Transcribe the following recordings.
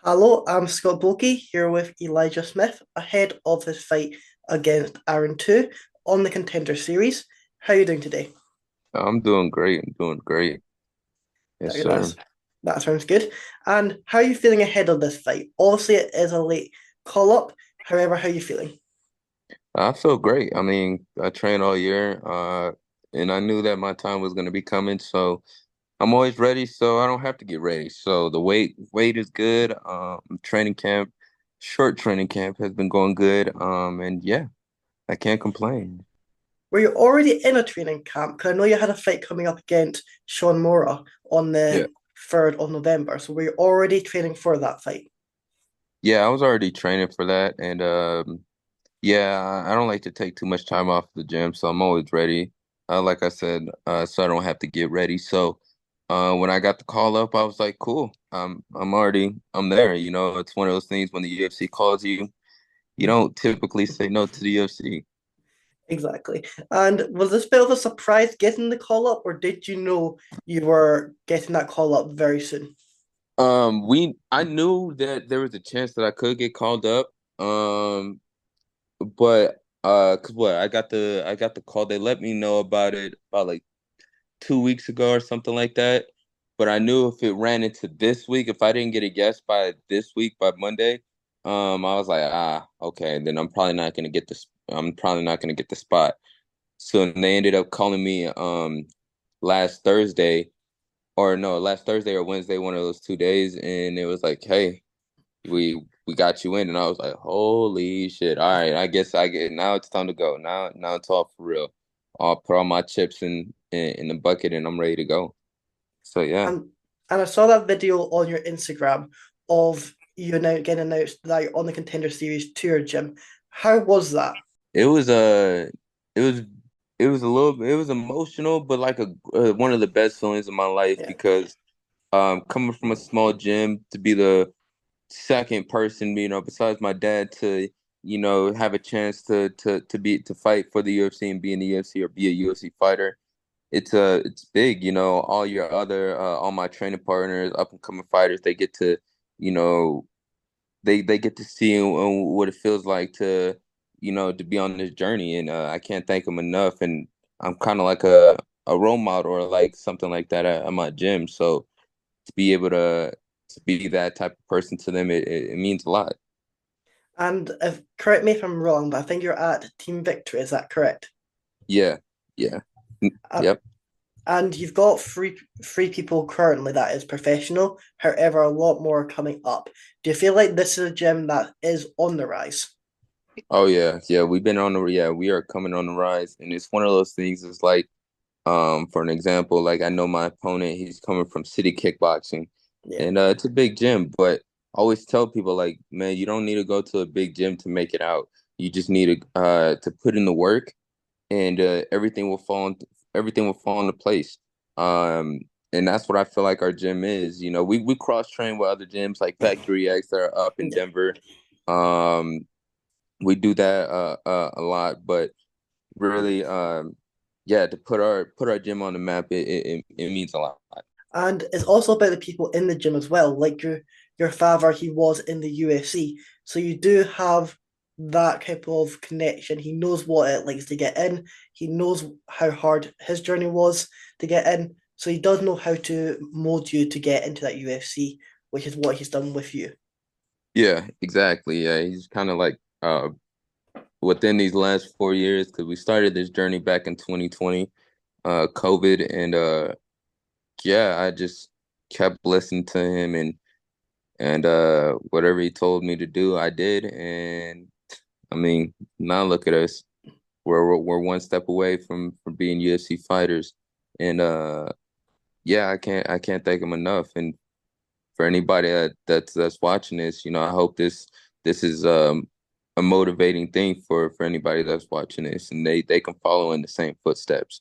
Hello, I'm Scott Bulkey here with Elijah Smith ahead of his fight against Aaron 2 on the Contender Series. How are you doing today? I'm doing great. I'm doing great. Yes, That's sir. that sounds good. And how are you feeling ahead of this fight? Obviously, it is a late call up. However, how are you feeling? I feel great. I mean, I trained all year, and I knew that my time was going to be coming, so I'm always ready, so I don't have to get ready. So the weight is good. Training camp, short training camp has been going good. And yeah, I can't complain. Were you already in a training camp? Because I know you had a fight coming up against Sean Mora on Yeah. the 3rd of November. So were you already training for that fight? Yeah, I was already training for that, and yeah, I don't like to take too much time off the gym, so I'm always ready. Like I said, so I don't have to get ready. So, when I got the call up, I was like, cool. I'm there. You know, it's one of those things when the UFC calls you, you don't typically say no to the UFC. Exactly. And was this a bit of a surprise getting the call up, or did you know you were getting that call up very soon? I knew that there was a chance that I could get called up. But 'cause what I got the call. They let me know about it about like 2 weeks ago or something like that. But I knew if it ran into this week, if I didn't get a yes by this week by Monday, I was like, okay, then I'm probably not gonna get the spot. So they ended up calling me last Thursday or no, last Thursday or Wednesday, one of those 2 days, and it was like, hey, we got you in, and I was like, holy shit! All right, I guess I get now. It's time to go. Now it's all for real. I'll put all my chips in the bucket, and I'm ready to go. So yeah, And and I saw that video on your Instagram of you now getting announced that you're on the Contender Series tour, Jim. How was that? it was it was it was a little it was emotional, but like a one of the best feelings of my life Yeah, because coming from a small gym to be the second person, besides my dad to, have a chance to fight for the UFC and be in the UFC or be a UFC fighter. It's big, all my training partners, up and coming fighters, they get to, you know, they get to see what it feels like to be on this journey, and I can't thank them enough. And I'm kind of like a role model or like something like that at my gym. So to be able to be that type of person to them, it means a lot. and if correct me if I'm wrong, but I think you're at Team Victory. Is that correct? Yeah, yeah, Uh, yep. and you've got three people currently that is professional. However, a lot more are coming up. Do you feel like this is a gym that is on the rise? Oh yeah, yeah. We are coming on the rise, and it's one of those things. It's like, for an example, like I know my opponent, he's coming from City Kickboxing, Yeah, and it's a big gym. But I always tell people, like, man, you don't need to go to a big gym to make it out. You just need to put in the work, and everything will fall into place. Um, and that's what I feel like our gym is. You know, we cross train with other gyms like Factory X that are up in yeah. Denver. Um, we do that a lot, but really, yeah, to put our gym on the map, it means a lot. And it's also about the people in the gym as well. Like your father, he was in the UFC, so you do have that type of connection. He knows what it likes to get in. He knows how hard his journey was to get in. So he does know how to mold you to get into that UFC, which is what he's done with you. Yeah, exactly. Yeah, he's kind of like within these last 4 years, because we started this journey back in 2020, COVID, and yeah, I just kept listening to him, and whatever he told me to do, I did. And I mean, now look at us. We're one step away from being UFC fighters. And yeah, I can't thank him enough. And for anybody that's watching this, I hope this is a motivating thing for anybody that's watching this, and they can follow in the same footsteps.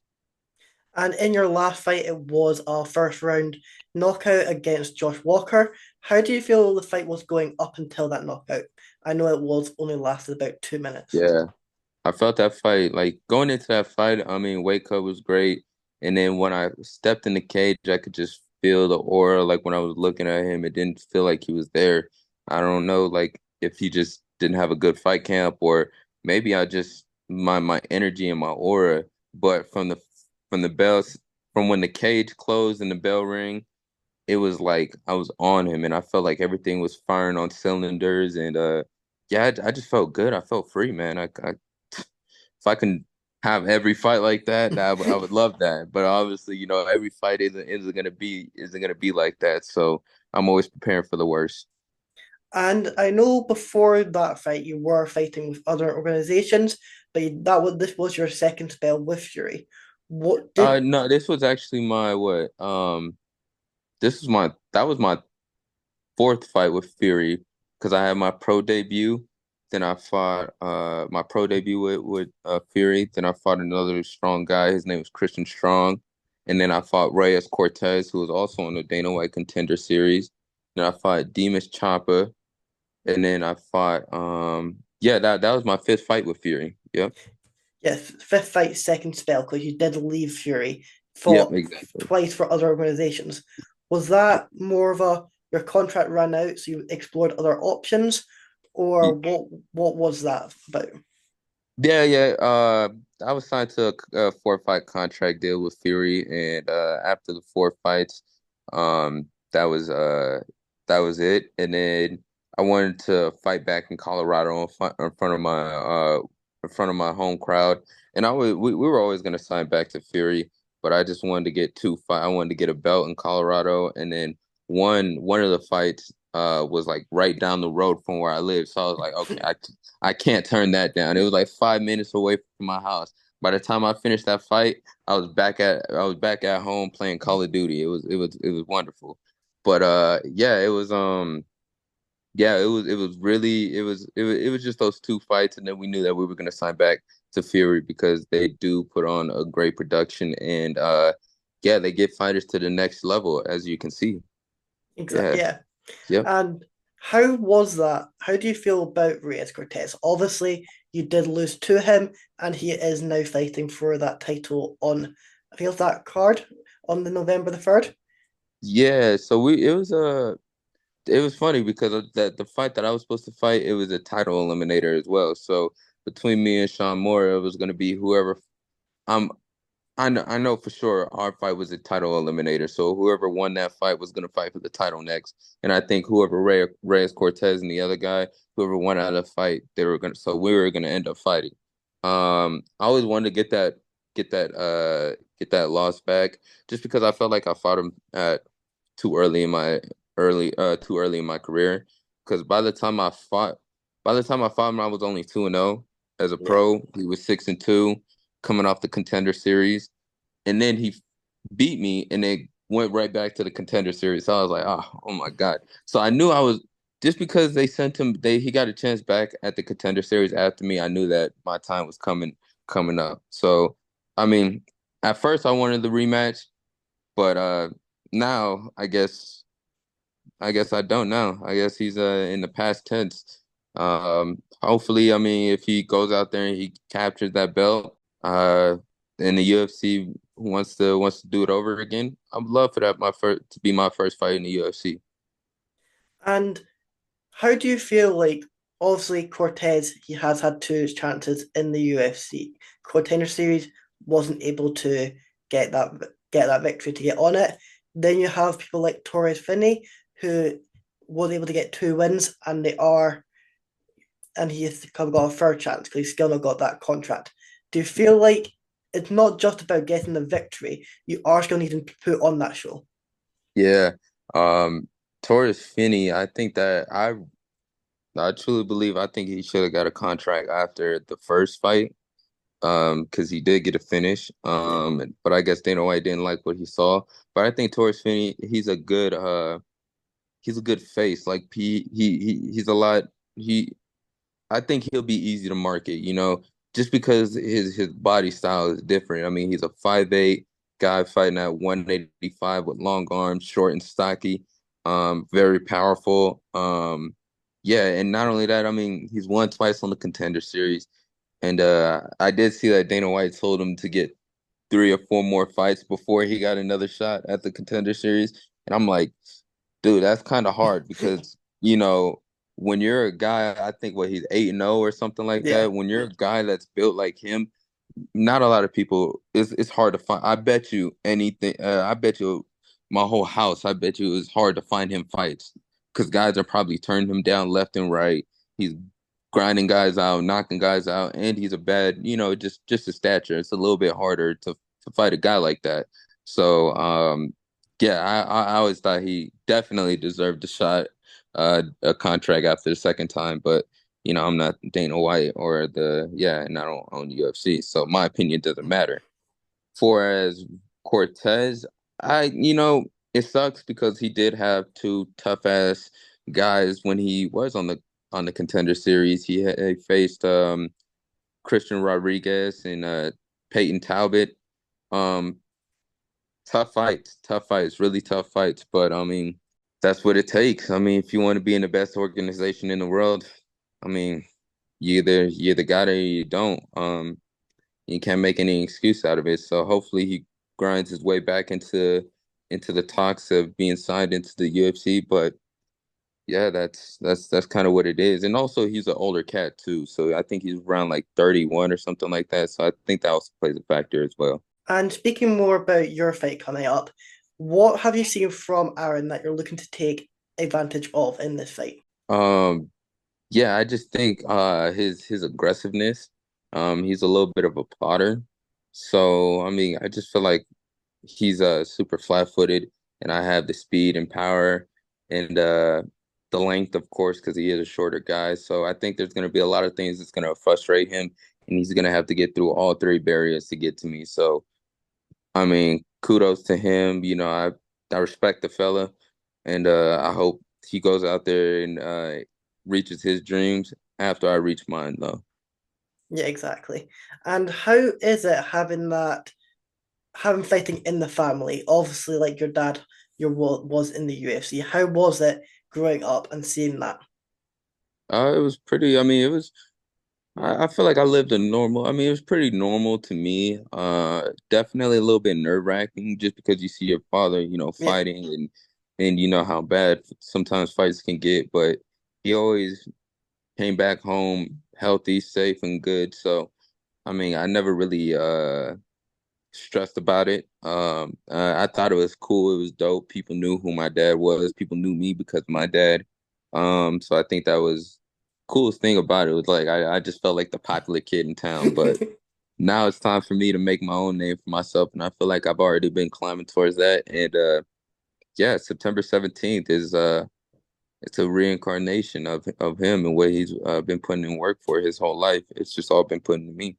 And in your last fight, it was a first round knockout against Josh Walker. How do you feel the fight was going up until that knockout? I know it was only lasted about 2 minutes. Yeah. I felt that fight, like going into that fight, I mean, weight cut was great. And then when I stepped in the cage, I could just feel the aura. Like when I was looking at him, it didn't feel like he was there. I don't know, like if he just didn't have a good fight camp, or maybe I just my energy and my aura. But from the bells from when the cage closed and the bell rang, it was like I was on him, and I felt like everything was firing on cylinders. And yeah, I just felt good. I felt free, man. If I can have every fight like that, I would love that. But obviously, every fight isn't gonna be like that. So I'm always preparing for the worst. And I know before that fight you were fighting with other organizations, but this was your second spell with Fury. What did No, this was actually my what? This was my that was my fourth fight with Fury because I had my pro debut. Then I fought my pro debut with Fury. Then I fought another strong guy. His name was Christian Strong. And then I fought Reyes Cortez, who was also on the Dana White Contender Series. Then I fought Demus Champa. And then I fought yeah, that was my fifth fight with Fury. Yep. yes, fifth fight, second spell, because you did leave Fury, Yep, fought exactly. twice for other organizations. Was that more of a your contract ran out, so you explored other options, or what was that about? Yeah, yeah. I was signed to a four-fight contract deal with Fury, and after the four fights, that that was it. And then I wanted to fight back in Colorado in front of my home crowd. And we were always going to sign back to Fury, but I just wanted to get two fight. I wanted to get a belt in Colorado, and then one of the fights was like right down the road from where I live. So I was like, okay, I can't turn that down. It was like 5 minutes away from my house. By the time I finished that fight, I was back at home playing Call of Duty. It was wonderful. But yeah, it was really it was just those two fights, and then we knew that we were gonna sign back to Fury because they do put on a great production, and yeah, they get fighters to the next level, as you can see. Exactly, Yeah. yeah. Yep. And how was that? How do you feel about Reyes Cortez? Obviously, you did lose to him, and he is now fighting for that title on, I think it's that card on the November the 3rd. Yeah, so we it was funny because of that the fight that I was supposed to fight, it was a title eliminator as well. So between me and Sean Moore, it was going to be whoever. Um, I know for sure our fight was a title eliminator. So whoever won that fight was going to fight for the title next. And I think whoever Reyes Cortez and the other guy, whoever won out of the fight, they were going to. So we were going to end up fighting. I always wanted to get that loss back, just because I felt like I fought him at too early in my too early in my career. Because by the time I fought him, I was only 2-0 as a Yeah. pro. He was 6-2, coming off the Contender Series, and then he beat me, and then went right back to the Contender Series. So I was like, oh my God. So I knew I was just because they sent him, he got a chance back at the Contender Series after me. I knew that my time was coming up. So I mean, at first I wanted the rematch, but now I guess I don't know. I guess he's in the past tense. Hopefully, I mean, if he goes out there and he captures that belt, and the UFC wants to do it over again, I would love for that my first to be my first fight in the UFC. And how do you feel like obviously Cortez he has had two chances in the UFC. Contender Series wasn't able to get that get that victory to get on it. Then you have people like Torres Finney who was able to get two wins and he has kind of got a third chance because he's still not got that contract. Do you feel like it's not just about getting the victory, you are still needing to put on that show? Yeah. Um, Torres Finney, I truly believe I think he should have got a contract after the first fight. Because he did get a finish. Yeah. But I guess Dana White didn't like what he saw. But I think Torres Finney, he's a good face. Like he's a lot. He I think he'll be easy to market. Just because his body style is different. I mean, he's a 5'8" guy fighting at 185 with long arms, short and stocky, very powerful. Yeah, and not only that, I mean, he's won twice on the Contender Series. And I did see that Dana White told him to get three or four more fights before he got another shot at the Contender Series. And I'm like, dude, that's kind of hard because, when you're a guy, I think what he's 8-0 or something like Yeah. that. When you're a guy that's built like him, not a lot of people. It's hard to find. I bet you anything. I bet you my whole house. I bet you it's hard to find him fights because guys are probably turning him down left and right. He's grinding guys out, knocking guys out, and he's a bad. Just his stature. It's a little bit harder to fight a guy like that. So yeah, I always thought he definitely deserved a shot, a contract after the second time, but. I'm not Dana White or and I don't own the UFC, so my opinion doesn't matter. For as Cortez, it sucks because he did have two tough ass guys when he was on the Contender Series. He faced Christian Rodriguez and Peyton Talbot. Um, tough fights, really tough fights. But I mean, that's what it takes. I mean, if you want to be in the best organization in the world, I mean, you either got it or you don't. You can't make any excuse out of it. So hopefully he grinds his way back into the talks of being signed into the UFC. But yeah, that's kind of what it is. And also he's an older cat too. So I think he's around like 31 or something like that. So I think that also plays a factor as well. And speaking more about your fight coming up, what have you seen from Aaron that you're looking to take advantage of in this fight? Um, yeah, I just think his aggressiveness, he's a little bit of a plotter. So I mean, I just feel like he's super flat-footed, and I have the speed and power and the length, of course, because he is a shorter guy. So I think there's going to be a lot of things that's going to frustrate him, and he's going to have to get through all three barriers to get to me. So I mean, kudos to him. I respect the fella, and I hope he goes out there and reaches his dreams after I reach mine, though. Yeah, exactly. And how is it having fighting in the family? Obviously, like your dad, was in the UFC. How was it growing up and seeing that? It was pretty. I mean, it was. I feel like I lived a normal. I mean, it was pretty normal to me. Definitely a little bit nerve-wracking just because you see your father, Yeah, fighting and you know how bad sometimes fights can get. But he always came back home healthy, safe, and good. So, I mean, I never really stressed about it. I thought it was cool. It was dope. People knew who my dad was. People knew me because of my dad. So I think that was coolest thing about it was like I just felt like the popular kid in town. But now it's time for me to make my own name for myself, and I feel like I've already been climbing towards that. And yeah, September 17th is it's a reincarnation of him and what he's been putting in work for his whole life. It's just all been put into me.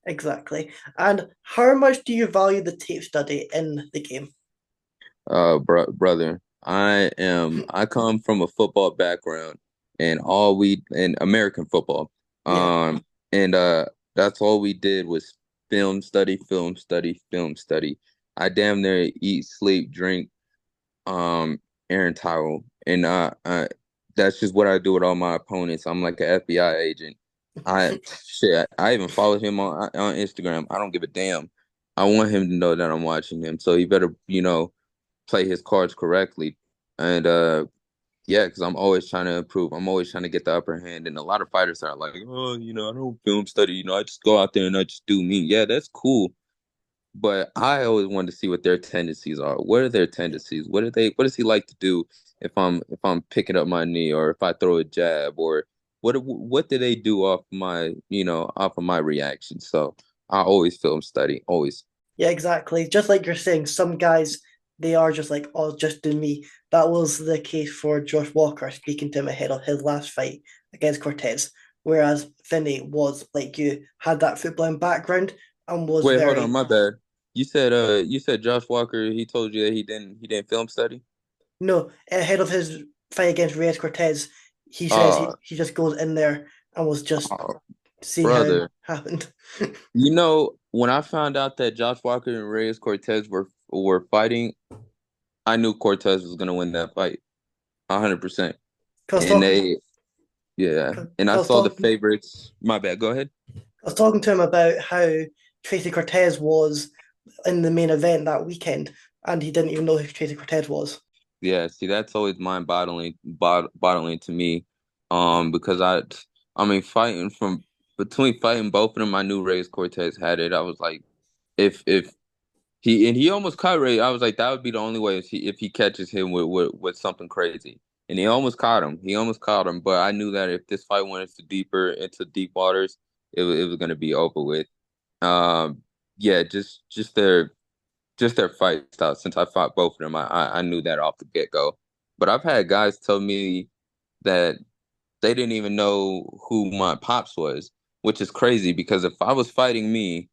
exactly. And how much do you value the tape study in the game? Brother, I come from a football background and all we in American football. Yeah, And that's all we did was film study, film study, film study. I damn near eat, sleep, drink, Aaron Tyrell. And that's just what I do with all my opponents. I'm like an FBI agent. I shit, I even followed him on Instagram. I don't give a damn. I want him to know that I'm watching him. So he better, play his cards correctly. And yeah, because I'm always trying to improve. I'm always trying to get the upper hand. And a lot of fighters are like, oh, I don't film study. I just go out there and I just do me. Yeah, that's cool. But I always wanted to see what their tendencies are. What are their tendencies? What does he like to do if I'm picking up my knee or if I throw a jab or what do they do off of my reaction? So I always film study, always. yeah, exactly. Just like you're saying, some guys they are just like, oh, just do me. That was the case for Josh Walker speaking to him ahead of his last fight against Cortez. Whereas Finney was like you, had that footballing background and was Wait, hold on, very my bad. You said Josh Walker, he told you that he didn't film study? no, ahead of his fight against Reyes Cortez, he says Uh, he just goes in there and was just uh seeing how it brother. happened. When I found out that Josh Walker and Reyes Cortez were fighting, I knew Cortez was gonna win that fight, 100%. Cause And talking, yeah, cause and I I was saw the talking, favorites. My bad. Go ahead. I was talking to him about how Tracy Cortez was in the main event that weekend, and he didn't even know who Tracy Cortez was. Yeah, see, that's always mind boggling to me. Because I mean, fighting from between fighting both of them, I knew Reyes Cortez had it. I was like, if he almost caught Ray, I was like, that would be the only way if he catches him with something crazy. And he almost caught him. He almost caught him. But I knew that if this fight went into deep waters, it was going to be over with. Yeah, just their fight style. Since I fought both of them, I knew that off the get go. But I've had guys tell me that they didn't even know who my pops was, which is crazy because if I was fighting me,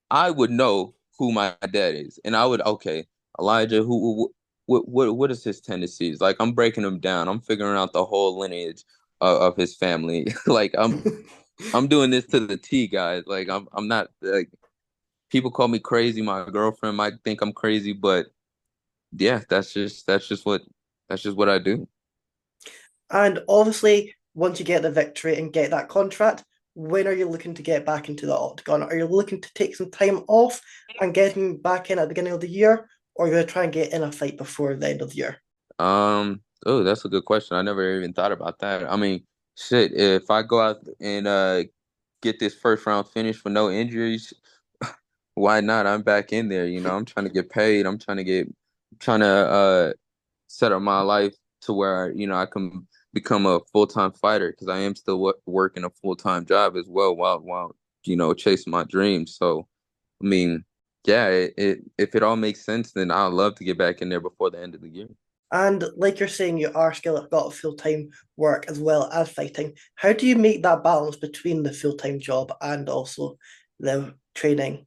I would know who my dad is, and I would okay, Elijah, what is his tendencies? Like I'm breaking him down. I'm figuring out the whole lineage of his family. Like I'm doing this to the T, guys. Like I'm not like people call me crazy. My girlfriend might think I'm crazy, but yeah, that's just what I do. And obviously, once you get the victory and get that contract, when are you looking to get back into the octagon? Are you looking to take some time off and getting back in at the beginning of the year, or are you going to try and get in a fight before the end of the year? Oh, that's a good question. I never even thought about that. I mean, shit, if I go out and get this first round finish with no injuries, why not? I'm back in there, you know. I'm trying to get paid. Trying to set up my life to where, you know, I can become a full-time fighter because I am still working a full-time job as well while you know, chasing my dreams. So, I mean, yeah, if it all makes sense, then I'd love to get back in there before the end of the year. And like you're saying, you are still got full time work as well as fighting. How do you make that balance between the full time job and also the training?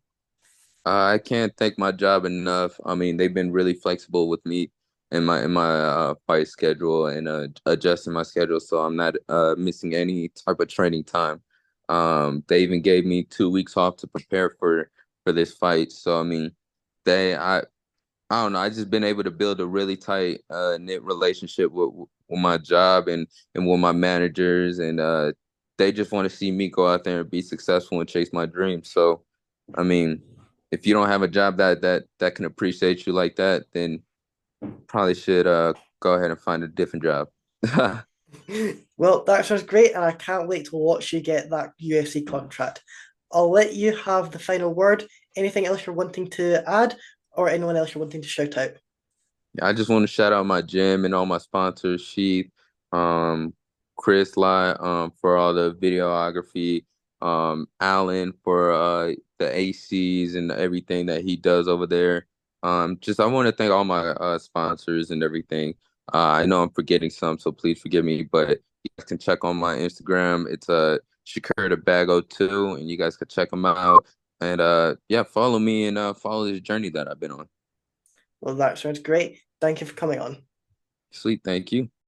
I can't thank my job enough. I mean, they've been really flexible with me in my fight schedule and adjusting my schedule so I'm not missing any type of training time. They even gave me 2 weeks off to prepare for this fight. So I mean, they I don't know. I just been able to build a really tight knit relationship with my job and with my managers and they just want to see me go out there and be successful and chase my dreams. So, I mean, if you don't have a job that can appreciate you like that, then probably should go ahead and find a different job. Well, that sounds great, and I can't wait to watch you get that UFC contract. I'll let you have the final word. Anything else you're wanting to add, or anyone else you're wanting to shout out? I just want to shout out my gym and all my sponsors, Sheath, um, Chris Lai, for all the videography, Alan for the ACs and everything that he does over there. Just I want to thank all my sponsors and everything. I know I'm forgetting some, so please forgive me, but you guys can check on my Instagram. It's Shakur the Bag 02, and you guys can check them out. And yeah, follow me and follow this journey that I've been on. Well, that sounds great. Thank you for coming on. Sweet, thank you.